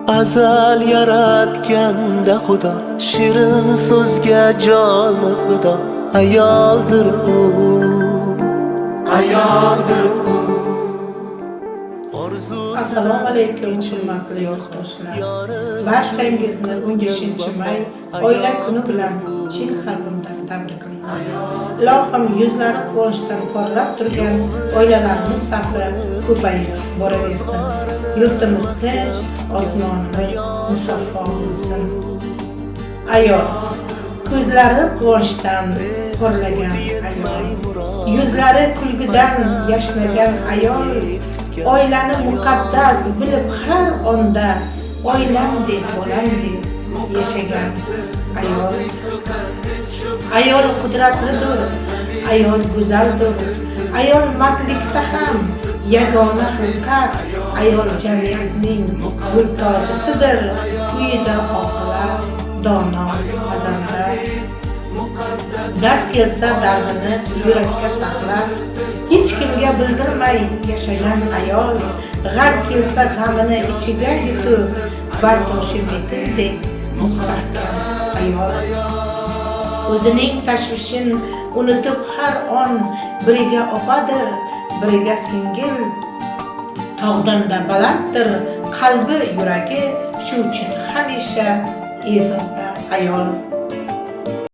azal yaratganda Xudo shirin so'zga joni fido. Ayoldir u, ayoldir u. Assalomu alaykum hurmatli yurtdoshlar. Barchangizni 15-may oila kuni bilan chin qalbimdan tabriklayman. Ilohim yuzlari quvonchdan porlab turgan oilalarimiz safi ko'payib boraversin. Yurtimiz tinch, osmonimiz musaffo bo'lsin. Ayol ko'zlari quvonchdan porlagan ayol, yuzlari kulgidan yashnagan ayol, oilani muqaddas bilib har onda oilam deb bolam deb yashagan ayol. Ayol qudratlidir, ayol go'zaldir, ayol mardlikda ham yagona xilqat, ayol jamiyatning gultojisidir. Uyida oqila, dono, pazanda. Dard kelsa dardini yurakka saqlab, hech kimga bildirmay yashagan ayol, g'am kelsa g'amini ichiga yutib, bardoshi betildek mustahkam ayol. O'zining tashvishin unutib har on biriga opadir, biriga singil. Tog'dan-da balanddir qalbi, yuragi, shu uchun hamisha e'zozda ayol.